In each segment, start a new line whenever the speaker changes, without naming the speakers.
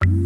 Lamig.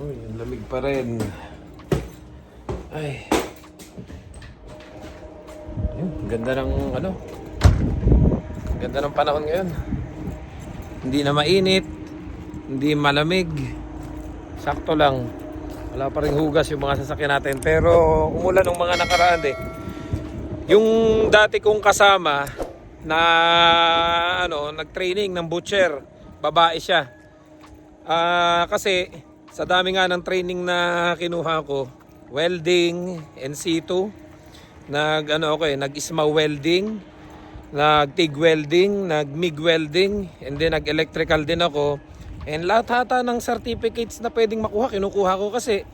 Uy, ang lamig pa rin. Ay. Ayun, ganda ng ano. Ganda ng panahon ngayon. Hindi na mainit, hindi malamig. Sakto lang. Wala pa ring hugas yung mga sasakyan natin. Pero umulan ng mga nakaraan eh. Yung dati kong kasama na nag-training ng butcher, babae siya. Kasi sa dami nga ng training na kinuha ko, welding, NC2, nag-isma welding, nag-TIG welding, nag-MIG welding, and then nag-electrical din ako. And lahat hata ng certificates na pwedeng makuha, kinukuha ko kasi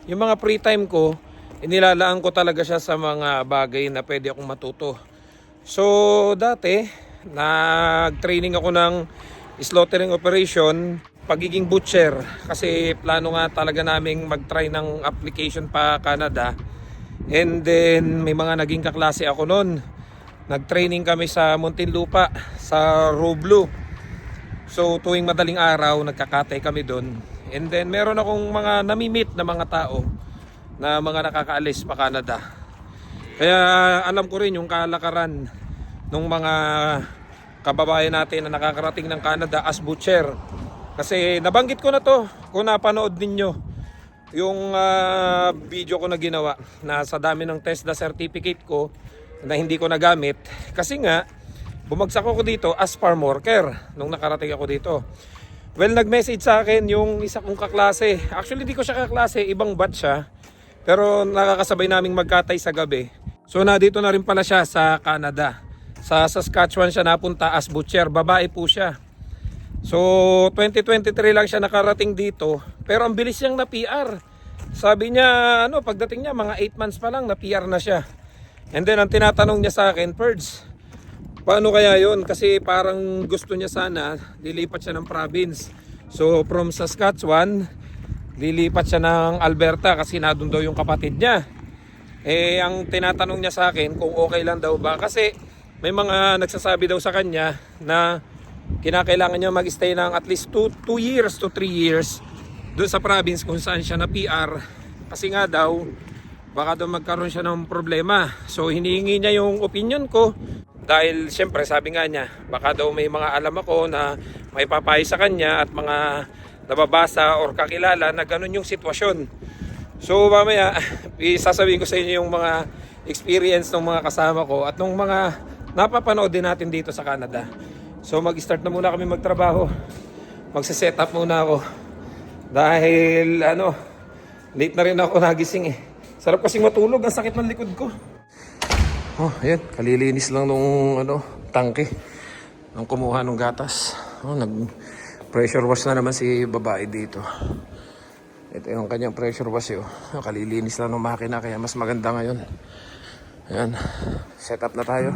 yung mga free time ko, inilalaan ko talaga siya sa mga bagay na pwede akong matuto. So dati, nag-training ako ng slaughtering operation, pagiging butcher, kasi plano nga talaga naming mag-try ng application pa Canada. And then may mga naging kaklase ako noon. Nag-training kami sa Muntinlupa, sa Roblo. So tuwing madaling araw, nagkakatay kami doon. And then meron akong mga nami-meet na mga tao na mga nakakaalis pa Canada. Kaya alam ko rin yung kalakaran ng mga kababayan natin na nakakarating ng Canada as butcher. Kasi nabanggit ko na to kung napanood ninyo yung video ko na ginawa na sa dami ng TESDA certificate ko na hindi ko nagamit kasi nga bumagsak ako dito as farm worker nung nakarating ako dito. Well, nag-message sa akin yung isa kong kaklase. Actually, hindi ko siya kaklase, ibang batch siya. Pero nakakasabay naming magkatay sa gabi. So, nandito na rin pala siya sa Canada. Sa Saskatchewan siya napunta as butcher. Babae po siya. So, 2023 lang siya nakarating dito. Pero ang bilis niyang na-PR. Sabi niya, pagdating niya, mga 8 months pa lang, na-PR na siya. And then, ang tinatanong niya sa akin, Perds, paano kaya yun? Kasi parang gusto niya sana, lilipat siya ng province. So, from Saskatchewan, lilipat siya ng Alberta kasi nadun daw yung kapatid niya. Eh, ang tinatanong niya sa akin kung okay lang daw ba. Kasi may mga nagsasabi daw sa kanya na kinakailangan niya mag-stay ng at least 2 years to 3 years doon sa province kung saan siya na PR. Kasi nga daw, baka daw magkaroon siya ng problema. So hinihingi niya yung opinion ko dahil siyempre sabi nga niya baka daw may mga alam ako na may papayo sa kanya at mga nababasa or kakilala na ganun yung sitwasyon. So mamaya isasabihin ko sa inyo yung mga experience ng mga kasama ko at ng mga napapanood din natin dito sa Canada. So mag-start na muna kami magtrabaho. Magse-set up muna ako dahil late na rin ako nagising eh. Sarap kasing matulog, ang sakit ng likod ko. Oh, ayan, kalilinis lang nung tangke. Ang kumuha ng gatas. Oh, nag-pressure wash na naman si babae dito. Ito yung kanyang pressure wash eh. Oh, kalilinis lang ng makina kaya mas maganda ngayon. Ayan, set up na tayo.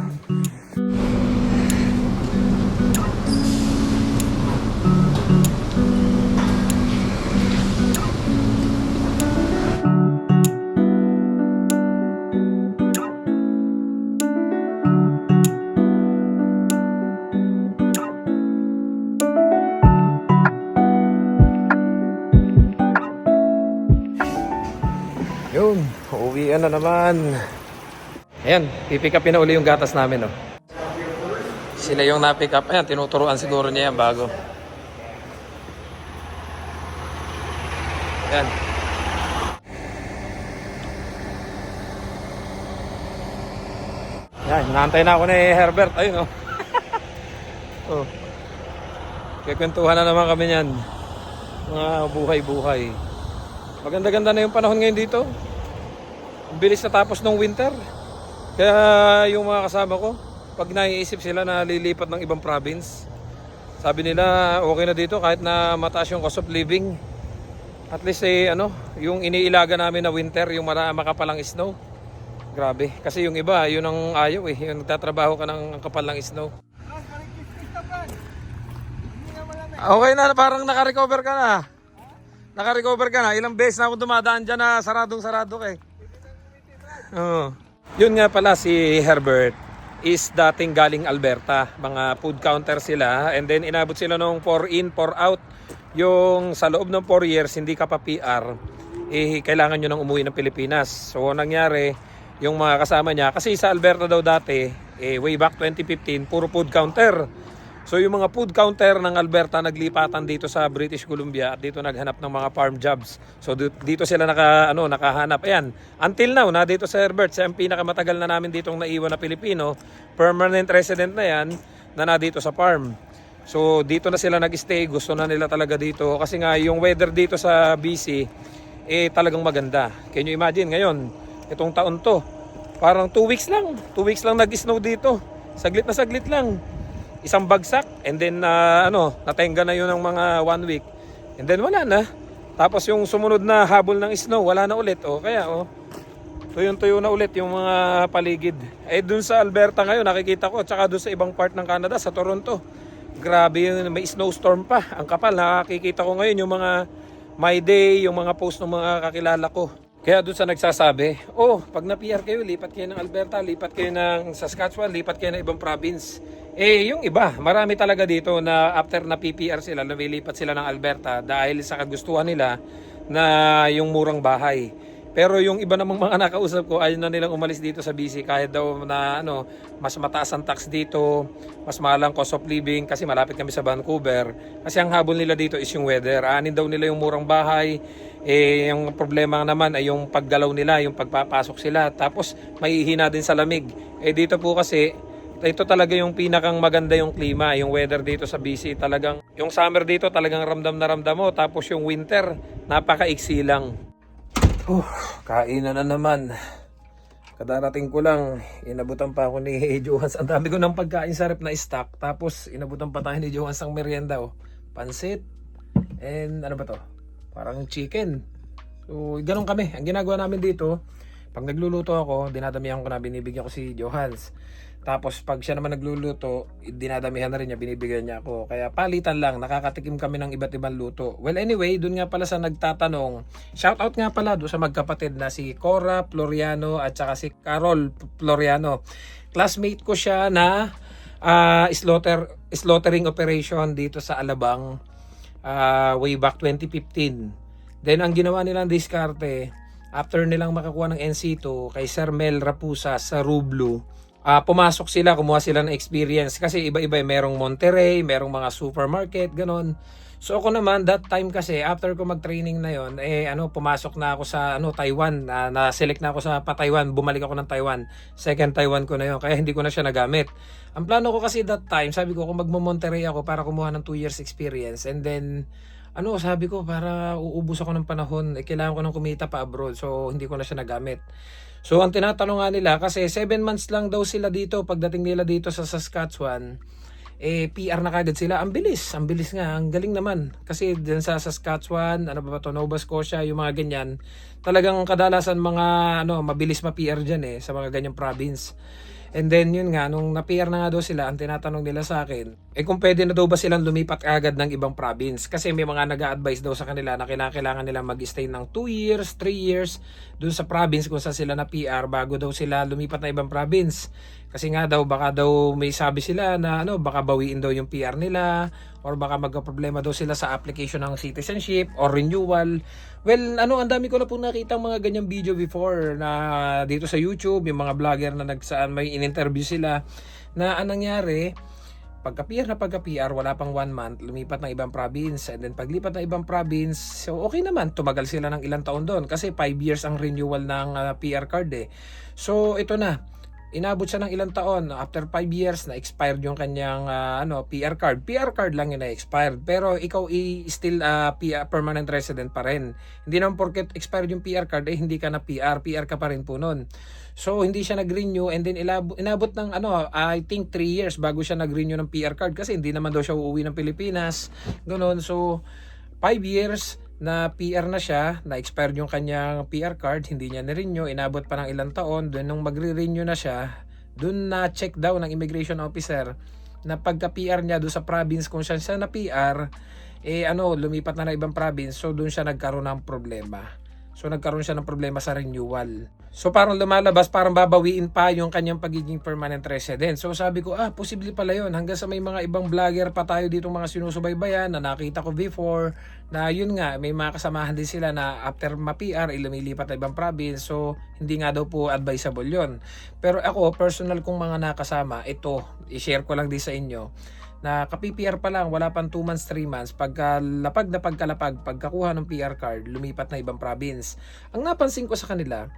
Yun, uuwian na naman. Ayan, pipick upin na uli yung gatas namin. Sila yung na-pick up. Ayan, tinuturuan siguro niya yan bago. Ayan. Ayan, naantay na ako ni Herbert. Ayun oh. Kikwentuhan na naman kami niyan. Mga buhay-buhay. Maganda-ganda na yung panahon ngayon dito. Ang bilis na tapos ng winter. Kaya yung mga kasama ko, pag naiisip sila na lilipat ng ibang province, sabi nila okay na dito kahit na mataas yung cost of living. At least yung iniilaga namin na winter, yung makapalang snow. Grabe. Kasi yung iba, yun ang ayaw eh. Yung nagtatrabaho ka ng kapalang snow. Okay na, parang naka-recover ka na. Naka-recover ka na. Ilang beses na ako dumadaan dyan na saradong-sarado ka eh. Oo. Yun nga pala si Herbert is dating galing Alberta. Mga food counter sila and then inabot sila nung 4 in, 4 out. Yung sa loob ng 4 years hindi ka pa PR, eh kailangan nyo nang umuwi ng Pilipinas. So nangyari, yung mga kasama niya, kasi sa Alberta daw dati, way back 2015, puro food counter. So yung mga food counter ng Alberta naglipatan dito sa British Columbia at dito naghanap ng mga farm jobs. So dito sila nakahanap. Ayan, until now, na dito sa Herbert, siya ang pinakamatagal na namin ditong naiwan na Pilipino, permanent resident na yan, na dito sa farm. So dito na sila nag-stay, gusto na nila talaga dito. Kasi nga yung weather dito sa BC, talagang maganda. Can you imagine ngayon, itong taon to, parang 2 weeks lang. 2 weeks lang nag-snow dito. Saglit na saglit lang. Isang bagsak and then natenga na yun ng mga 1 week and then wala na. Tapos yung sumunod na habol ng snow wala na ulit. Kaya tuyo na ulit yung mga paligid. Dun sa Alberta ngayon nakikita ko, tsaka dun sa ibang part ng Canada, sa Toronto, grabe yun, may snowstorm pa. Ang kapal. Nakikita ko ngayon yung mga My Day, yung mga post ng mga kakilala ko. Kaya doon sa nagsasabi, pag na-PR kayo, lipat kayo ng Alberta, lipat kayo ng Saskatchewan, lipat kayo ng ibang province. Yung iba, marami talaga dito na after na PPR sila, lumilipat sila ng Alberta dahil sa kagustuhan nila na yung murang bahay. Pero yung iba namang mga nakausap ko, ayaw na nilang umalis dito sa BC kahit daw na mas mataas ang tax dito, mas mahal ang cost of living kasi malapit kami sa Vancouver. Kasi ang habol nila dito is yung weather. Aanin daw nila yung murang bahay. Yung problema naman ay yung paggalaw nila, yung pagpapasok sila. Tapos mahihina din sa lamig. Dito po kasi, ito talaga yung pinakang maganda yung klima, yung weather dito sa BC. Talagang, yung summer dito talagang ramdam na ramdam mo. Tapos yung winter, napakaiksi lang. Kainan na naman. Kadarating ko lang, inabutan pa ako ni Johans. Ang dami ko ng pagkain sa rep na stock. Tapos inabutan pa tayo ni Johans ang merienda. Pansit. And ano ba to? Parang chicken. So ganun kami. Ang ginagawa namin dito, pag nagluluto ako, dinadamihan ko na, binibigyan ko si Johans. Tapos pag siya naman nagluluto, dinadamihan na rin niya, binibigyan niya ako. Kaya palitan lang, nakakatikim kami ng iba't ibang luto. Well anyway, dun nga pala sa nagtatanong, shoutout nga pala doon sa magkapatid na si Cora Floriano at saka si Carol Floriano. Classmate ko siya na slaughtering operation dito sa Alabang way back 2015. Then ang ginawa nilang diskarte, after nilang makakuha ng NC2 kay Sir Mel Rapusa sa Rublu, pumasok sila, kumuha sila ng experience kasi iba-iba, merong Monterey, merong mga supermarket, ganon. So ako naman that time kasi after ko mag-training na yon, pumasok na ako sa Taiwan, na-select na ako sa Taiwan, bumalik ako ng Taiwan. Second Taiwan ko na yon, kaya hindi ko na siya nagamit. Ang plano ko kasi that time, sabi ko kung magmo-Monterey ako para kumuha ng 2 years experience and then sabi ko para uubos ako ng panahon, kailangan ko ng kumita pa abroad, so hindi ko na siya nagamit. So ang tinatanong nga nila, kasi 7 months lang daw sila dito, pagdating nila dito sa Saskatchewan, PR na kagad sila. Ang bilis nga, ang galing naman. Kasi dyan sa Saskatchewan, Nova Scotia, yung mga ganyan, talagang kadalasan mga mabilis ma-PR dyan sa mga ganyang province. And then yun nga, nung na-PR na nga daw sila, ang tinatanong nila sa akin, kung pwede na daw ba silang lumipat agad ng ibang province. Kasi may mga nag-a-advise daw sa kanila na kailangan nila mag-stay ng 2 years, 3 years dun sa province kung saan sila na-PR bago daw sila lumipat na ibang province. Kasi nga daw, baka daw may sabi sila na baka bawiin daw yung PR nila or baka magka-problema daw sila sa application ng citizenship or renewal. Well, ang dami ko na po nakita mga ganyang video before na dito sa YouTube, yung mga vlogger na may in-interview sila na anong nangyari, pagka-PR, wala pang 1 month, lumipat ng ibang province. And then paglipat ng ibang province, so okay naman, tumagal sila ng ilang taon doon kasi 5 years ang renewal ng PR card So ito na, inabot siya ng ilang taon. After 5 years, na-expired yung kanyang PR card. PR card lang yun na-expired. Pero ikaw still permanent resident pa rin. Hindi naman porket expired yung PR card, hindi ka na PR. PR ka pa rin po nun. So, hindi siya nag-renew and then inabot ng I think 3 years bago siya nag-renew ng PR card kasi hindi naman daw siya uuwi ng Pilipinas. Ganon. So, 5 years na PR na siya, na-expired yung kanyang PR card, hindi niya na-renew, inabot pa ng ilang taon, then nung magre-renew na siya, dun na check daw ng immigration officer na pagka-PR niya doon sa province kung siya na PR, lumipat na ibang province, so dun siya nagkaroon ng problema. So nagkaroon siya ng problema sa renewal. So parang lumalabas, parang babawiin pa yung kanyang pagiging permanent resident. So sabi ko, posible pala yun. Hanggang sa may mga ibang vlogger pa tayo dito mga sinusubaybayan na nakita ko before, na yun nga, may mga kasamahan din sila na after ma-PR, lumilipat na ibang province. So hindi nga daw po advisable yun. Pero ako, personal kong mga nakasama, ito, i-share ko lang din sa inyo, na ka-PPR pa lang, wala pang 2 months, 3 months, pagkalapag na pagkalapag, pagkakuha ng PR card, lumipat na ibang province. Ang napansin ko sa kanila,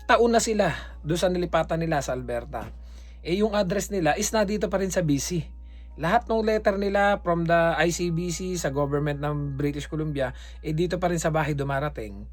taon na sila doon sa nilipatan nila sa Alberta. Yung address nila is na dito pa rin sa BC. Lahat ng letter nila from the ICBC sa government ng British Columbia, dito pa rin sa bahay dumarating.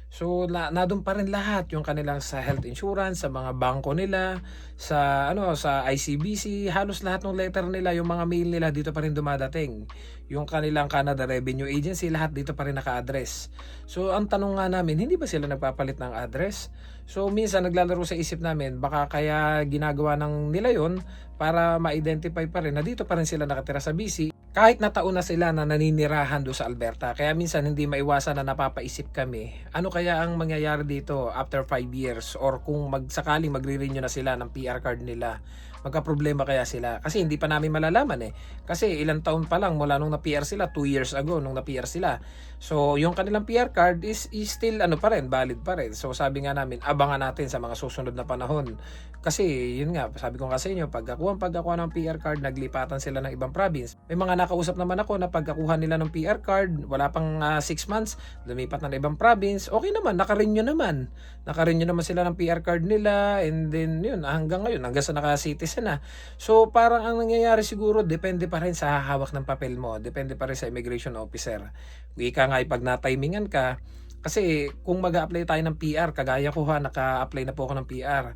So na doon pa rin lahat yung kanilang sa health insurance, sa mga bangko nila, sa sa ICBC, halos lahat ng letter nila, yung mga mail nila dito pa rin dumadating. Yung kanilang Canada Revenue Agency, lahat dito pa rin naka-address. So ang tanong nga namin, hindi ba sila nagpapalit ng address? So minsan naglalaro sa isip namin, baka kaya ginagawa ng nila yon para ma-identify pa rin na dito pa rin sila nakatira sa BC. Kahit na taon na sila na naninirahan doon sa Alberta. Kaya minsan hindi maiwasan na napapaisip kami, ano kaya ang mangyayari dito after 5 years, or kung sakaling magre-renew na sila ng PR card nila, magka-problema kaya sila? Kasi hindi pa namin malalaman Kasi ilang taon pa lang mula nung na-PR sila, 2 years ago nung na-PR sila. So yung kanilang PR card is still pa rin, valid pa rin. So sabi nga namin, abangan natin sa mga susunod na panahon. Kasi yun nga, sabi ko nga sa inyo, pagkakuha ng PR card, naglipatan sila ng ibang province. May mga nakausap naman ako na pagkakuha nila ng PR card, wala pang 6 months, lumipat na ibang province, okay naman, naka-renew naman. Naka-renew naman sila ng PR card nila, and then yun, hanggang ngayon, hanggang sa naka-citizen na. So parang ang nangyayari siguro, depende pa rin sa hawak ng papel mo, depende pa rin sa immigration officer. Ika nga, pag na-timingan ka, kasi kung mag-a-apply tayo ng PR, kagaya ko naka-apply na po ako ng PR,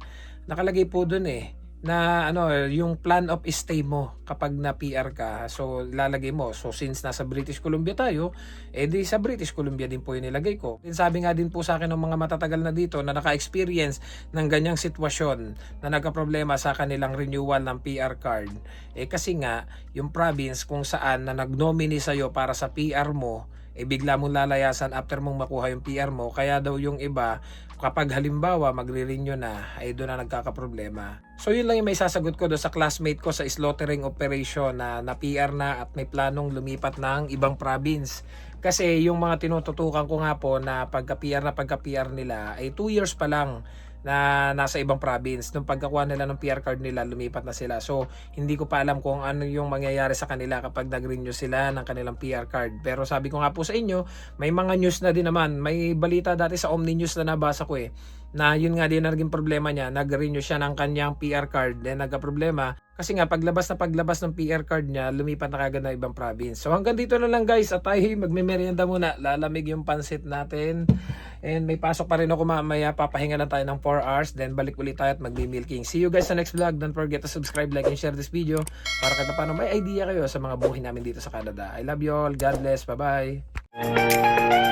nakalagay po dun na yung plan of stay mo kapag na PR ka. So lalagay mo, so since nasa British Columbia tayo, di sa British Columbia din po yung nilagay ko. Din sabi nga din po sa akin ng mga matatagal na dito na naka-experience ng ganyang sitwasyon, na nagka-problema sa kanilang renewal ng PR card, kasi nga yung province kung saan na nag-nominee sa'yo para sa PR mo, bigla mong lalayasan after mong makuha yung PR mo. Kaya daw yung iba, kapag halimbawa magre-renew na, doon na nagkakaproblema. So yun lang yung may sasagot ko doon sa classmate ko sa slaughtering operation na PR na at may planong lumipat ng ibang province. Kasi yung mga tinututukan ko nga po na pagka-PR nila 2 years pa lang na nasa ibang province. Nung pagkakuha nila ng PR card nila, lumipat na sila. So hindi ko pa alam kung ano yung mangyayari sa kanila kapag nag-renew sila ng kanilang PR card. Pero sabi ko nga po sa inyo, may mga news na din naman. May balita dati sa Omni News na nabasa ko na yun nga din na naging problema niya. Nag-renew siya ng kanyang PR card, then nagka-problema. Kasi nga paglabas ng PR card niya, lumipat na kagad na ibang province. So hanggang dito na lang guys, at tayo magme-merienda muna. Lalamig yung pansit natin. And may pasok pa rin ako mamaya, papahinga lang tayo ng 4 hours, then balik ulit tayo at magbi-milking. See you guys sa next vlog. Don't forget to subscribe, like, and share this video para kahit paano may idea kayo sa mga buhay namin dito sa Canada. I love you all. God bless. Bye-bye.